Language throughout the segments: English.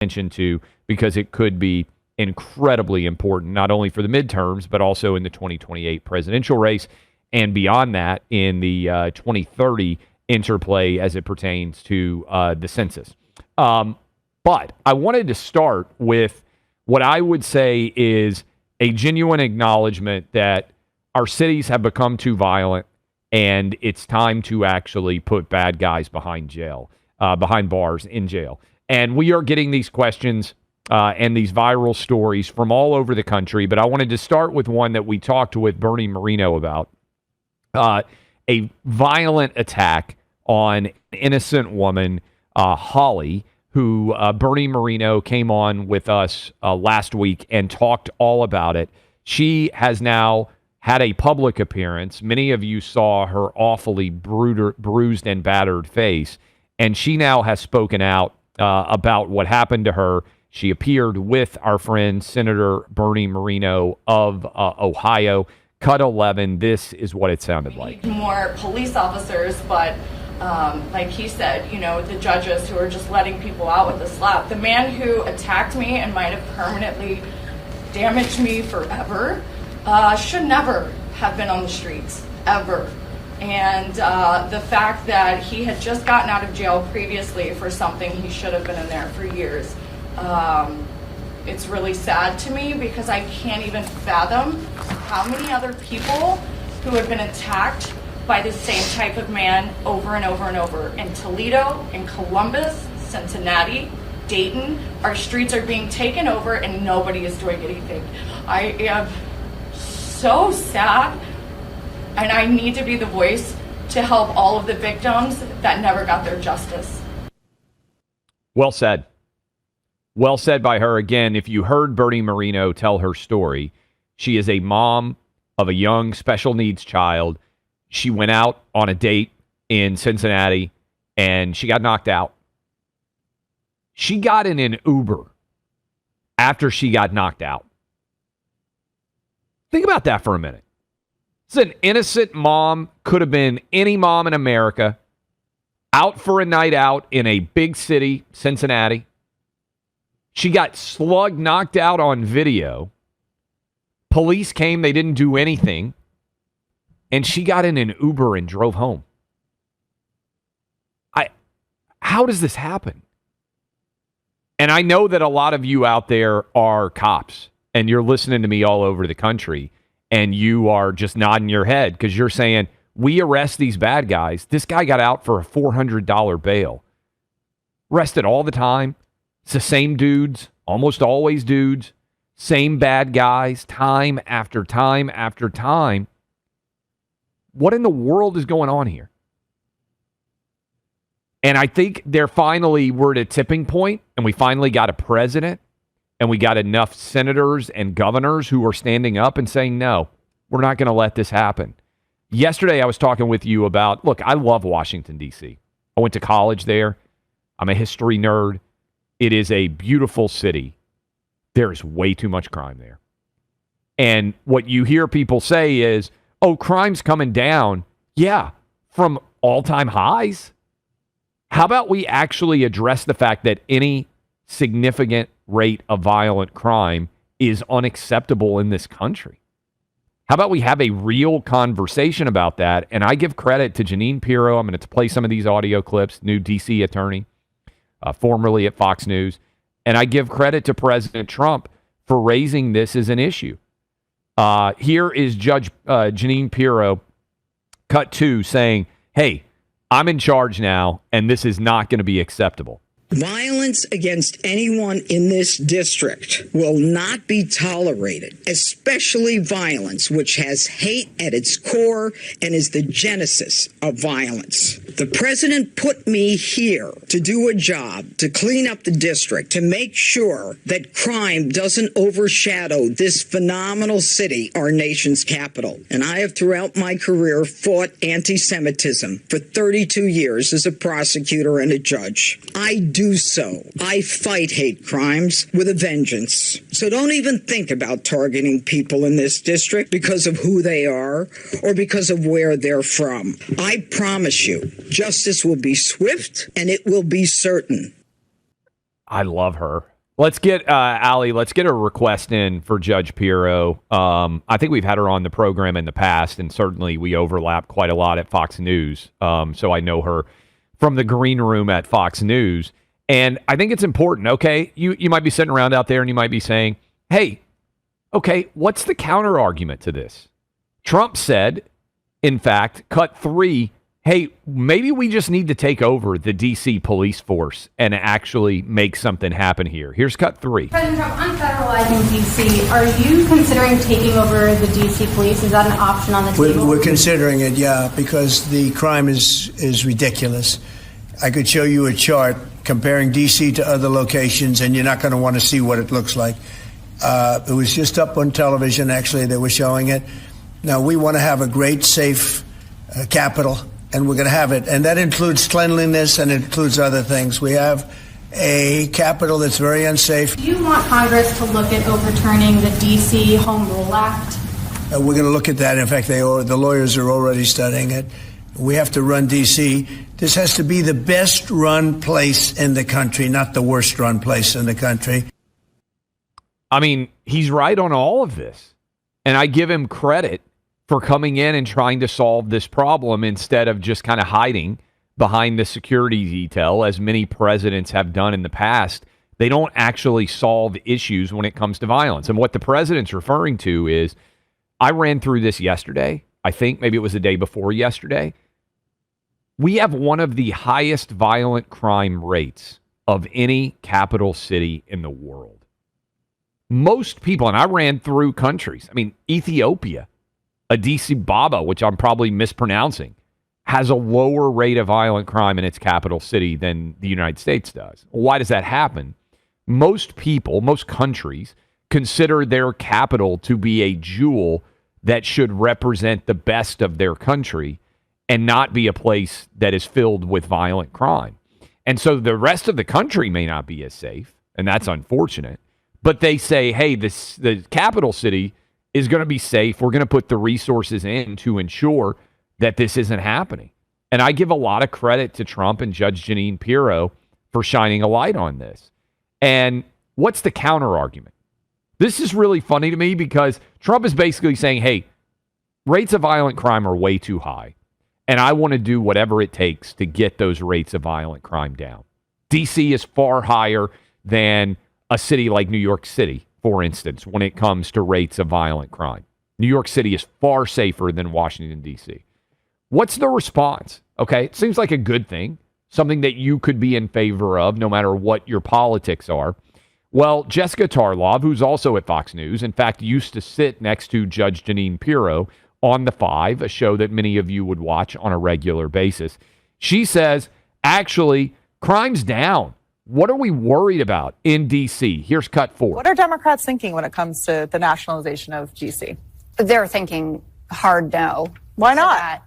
attention to because it could be incredibly important, not only for the midterms, but also in the 2028 presidential race and beyond that in the 2030 interplay as it pertains to the census. But I wanted to start with what I would say is a genuine acknowledgement that our cities have become too violent and it's time to actually put bad guys behind bars in jail. And we are getting these questions and these viral stories from all over the country. But I wanted to start with one that we talked with Bernie Moreno about. A violent attack on an innocent woman, Holly, who Bernie Moreno came on with us last week and talked all about it. She has now had a public appearance. Many of you saw her awfully bruised and battered face. And she now has spoken out about what happened to her. She appeared with our friend Senator Bernie Moreno of Ohio. Cut 11, this is what it sounded like. More police officers, but like he said, the judges who are just letting people out with a slap. The man who attacked me and might have permanently damaged me forever should never have been on the streets, ever. And the fact that he had just gotten out of jail previously for something he should have been in there for years, it's really sad to me because I can't even fathom how many other people who have been attacked by the same type of man over and over and over. In Toledo, in Columbus, Cincinnati, Dayton, our streets are being taken over and nobody is doing anything. I am so sad, and I need to be the voice to help all of the victims that never got their justice. Well said. Well said by her. Again, if you heard Bernie Moreno tell her story, she is a mom of a young special needs child. She went out on a date in Cincinnati and she got knocked out. She got in an Uber after she got knocked out. Think about that for a minute. It's an innocent mom, could have been any mom in America, out for a night out in a big city, Cincinnati. She got slugged, knocked out on video. Police came, they didn't do anything. And she got in an Uber and drove home. How does this happen? And I know that a lot of you out there are cops and you're listening to me all over the country and you are just nodding your head because you're saying, we arrest these bad guys. This guy got out for a $400 bail. Arrested all the time. It's the same dudes, almost always dudes, same bad guys, time after time after time. What in the world is going on here? And I think we're at a tipping point, and we finally got a president, and we got enough senators and governors who are standing up and saying, no, we're not going to let this happen. Yesterday, I was talking with you about, look, I love Washington, D.C. I went to college there. I'm a history nerd. It is a beautiful city. There's way too much crime there. And what you hear people say is, oh, crime's coming down. Yeah, from all-time highs. How about we actually address the fact that any significant rate of violent crime is unacceptable in this country? How about we have a real conversation about that? And I give credit to Jeanine Pirro. I'm going to play some of these audio clips, new D.C. attorney, formerly at Fox News. And I give credit to President Trump for raising this as an issue. Here is Judge Jeanine Pirro, cut 2, saying, hey, I'm in charge now, and this is not going to be acceptable. Violence against anyone in this district will not be tolerated, especially violence which has hate at its core and is the genesis of violence. The president put me here to do a job, to clean up the district, to make sure that crime doesn't overshadow this phenomenal city, our nation's capital. And I have throughout my career fought anti-Semitism for 32 years as a prosecutor and a judge. I do so. I fight hate crimes with a vengeance. So don't even think about targeting people in this district because of who they are or because of where they're from. I promise you, justice will be swift and it will be certain. I love her. Let's get, Allie, let's get a request in for Judge Pirro. I think we've had her on the program in the past, and certainly we overlap quite a lot at Fox News. So I know her from the green room at Fox News. And I think it's important, okay? You might be sitting around out there and you might be saying, hey, okay, what's the counter argument to this? Trump said, in fact, cut 3, hey, maybe we just need to take over the D.C. police force and actually make something happen here. Here's cut 3. President Trump, on federalizing D.C., are you considering taking over the D.C. police? Is that an option on the table? We're considering it, yeah, because the crime is ridiculous. I could show you a chart comparing D.C. to other locations, and you're not going to want to see what it looks like. It was just up on television, actually, they were showing it. Now, we want to have a great, safe capital, and we're going to have it. And that includes cleanliness and it includes other things. We have a capital that's very unsafe. Do you want Congress to look at overturning the D.C. Home Rule Act? We're going to look at that. In fact, the lawyers are already studying it. We have to run D.C. This has to be the best run place in the country, not the worst run place in the country. I mean, he's right on all of this. And I give him credit for coming in and trying to solve this problem instead of just kind of hiding behind the security detail, as many presidents have done in the past. They don't actually solve issues when it comes to violence. And what the president's referring to is, I ran through this yesterday. I think maybe it was the day before yesterday. We have one of the highest violent crime rates of any capital city in the world. Most people, and I ran through countries, I mean, Ethiopia, Addis Ababa, which I'm probably mispronouncing, has a lower rate of violent crime in its capital city than the United States does. Why does that happen? Most people, most countries, consider their capital to be a jewel that should represent the best of their country and not be a place that is filled with violent crime. And so the rest of the country may not be as safe, and that's unfortunate. But they say, hey, the capital city is going to be safe. We're going to put the resources in to ensure that this isn't happening. And I give a lot of credit to Trump and Judge Jeanine Pirro for shining a light on this. And what's the counter argument? This is really funny to me because Trump is basically saying, hey, rates of violent crime are way too high. And I want to do whatever it takes to get those rates of violent crime down. D.C. is far higher than a city like New York City, for instance, when it comes to rates of violent crime. New York City is far safer than Washington, D.C. What's the response? Okay, it seems like a good thing, something that you could be in favor of no matter what your politics are. Well, Jessica Tarlov, who's also at Fox News, in fact, used to sit next to Judge Jeanine Pirro on The Five, a show that many of you would watch on a regular basis. She says, actually, crime's down. What are we worried about in D.C.? Here's cut 4. What are Democrats thinking when it comes to the nationalization of D.C.? They're thinking hard no. Why not? That.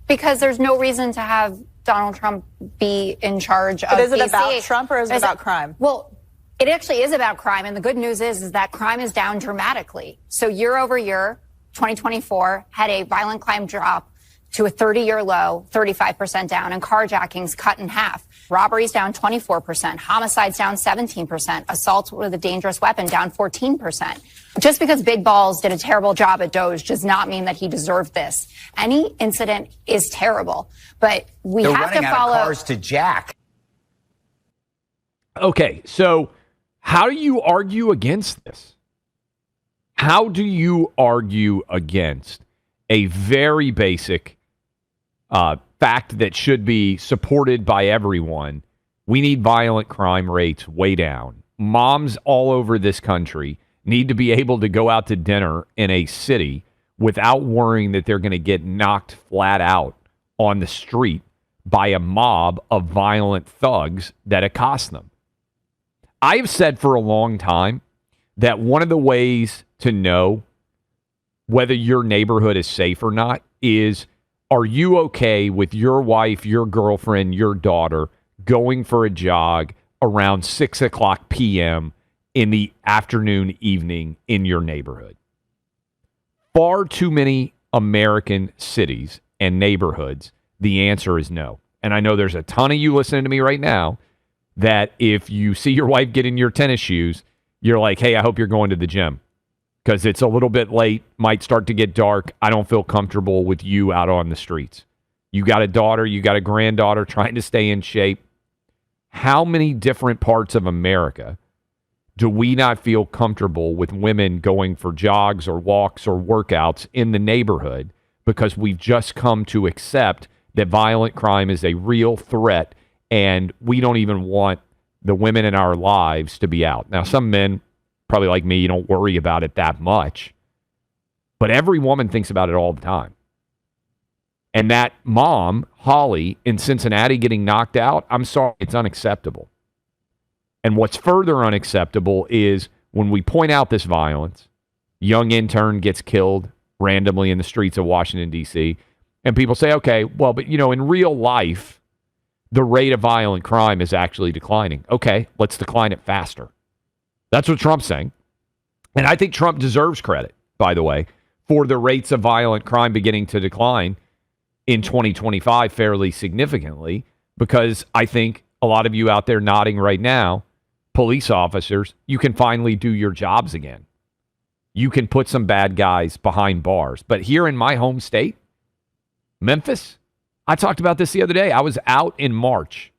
Because there's no reason to have Donald Trump be in charge of But is it D.C. about Trump or is it about crime? Well, it actually is about crime. And the good news is that crime is down dramatically. So year over year, 2024 had a violent crime drop to a 30-year low, 35% down, and carjackings cut in half. Robberies down 24%, homicides down 17%, assaults with a dangerous weapon down 14%. Just because Big Balls did a terrible job at Doge does not mean that he deserved this. Any incident is terrible, but we They're have to running out follow. of cars to jack. Okay, so how do you argue against this? How do you argue against a very basic fact that should be supported by everyone? We need violent crime rates way down. Moms all over this country need to be able to go out to dinner in a city without worrying that they're going to get knocked flat out on the street by a mob of violent thugs that accost them. I've said for a long time that one of the ways to know whether your neighborhood is safe or not is, are you okay with your wife, your girlfriend, your daughter going for a jog around 6 o'clock p.m. in the afternoon, evening in your neighborhood? Far too many American cities and neighborhoods, the answer is no. And I know there's a ton of you listening to me right now that if you see your wife get in your tennis shoes, you're like, hey, I hope you're going to the gym because it's a little bit late, might start to get dark. I don't feel comfortable with you out on the streets. You got a daughter, you got a granddaughter trying to stay in shape. How many different parts of America do we not feel comfortable with women going for jogs or walks or workouts in the neighborhood because we've just come to accept that violent crime is a real threat and we don't even want the women in our lives to be out? Now, some men, probably like me, you don't worry about it that much, but every woman thinks about it all the time. And that mom, Holly, in Cincinnati getting knocked out, I'm sorry, it's unacceptable. And what's further unacceptable is when we point out this violence, young intern gets killed randomly in the streets of Washington, D.C., and people say, okay, well, but, in real life, the rate of violent crime is actually declining. Okay, let's decline it faster. That's what Trump's saying. And I think Trump deserves credit, by the way, for the rates of violent crime beginning to decline in 2025 fairly significantly, because I think a lot of you out there nodding right now, police officers, you can finally do your jobs again. You can put some bad guys behind bars. But here in my home state, Memphis, I talked about this the other day. I was out in March.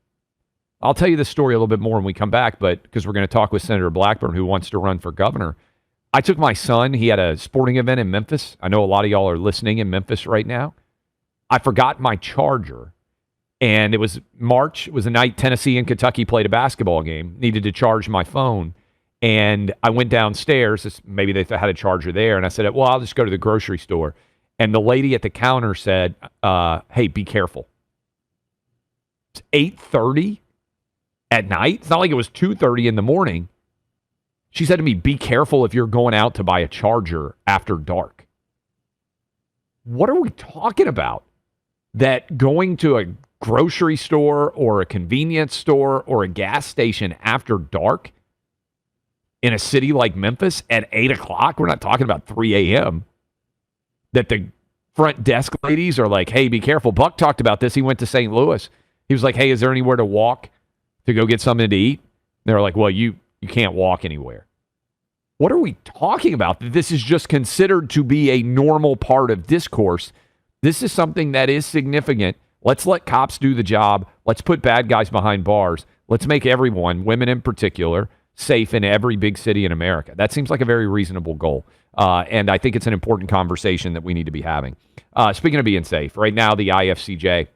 I'll tell you the story a little bit more when we come back, but because we're going to talk with Senator Blackburn, who wants to run for governor. I took my son. He had a sporting event in Memphis. I know a lot of y'all are listening in Memphis right now. I forgot my charger, and it was March. It was the night Tennessee and Kentucky played a basketball game. Needed to charge my phone, and I went downstairs. Maybe they had a charger there, and I said, well, I'll just go to the grocery store. And the lady at the counter said, hey, be careful. It's 8:30 at night. It's not like it was 2:30 in the morning. She said to me, be careful if you're going out to buy a charger after dark. What are we talking about? That going to a grocery store or a convenience store or a gas station after dark in a city like Memphis at 8 o'clock, we're not talking about 3 a.m., that the front desk ladies are like, hey, be careful. Buck talked about this. He went to St. Louis. He was like, hey, is there anywhere to walk to go get something to eat? They were like, well, you can't walk anywhere. What are we talking about? This is just considered to be a normal part of discourse. This is something that is significant. Let's let cops do the job. Let's put bad guys behind bars. Let's make everyone, women in particular, safe in every big city in America. That seems like a very reasonable goal. And I think it's an important conversation that we need to be having. Speaking of being safe, right now the IFCJ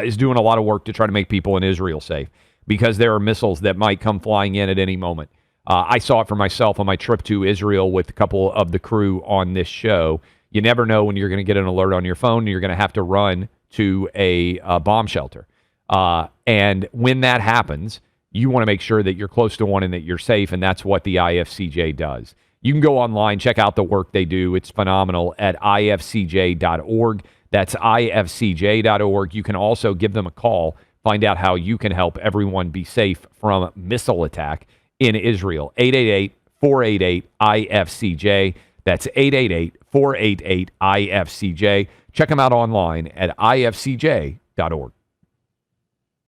is doing a lot of work to try to make people in Israel safe because there are missiles that might come flying in at any moment. I saw it for myself on my trip to Israel with a couple of the crew on this show. You never know when you're going to get an alert on your phone and you're going to have to run to a bomb shelter. And when that happens, you want to make sure that you're close to one and that you're safe, and that's what the IFCJ does. You can go online, check out the work they do. It's phenomenal at ifcj.org. That's ifcj.org. You can also give them a call, find out how you can help everyone be safe from missile attack in Israel. 888-488-IFCJ. That's 888-488-IFCJ. Check them out online at ifcj.org.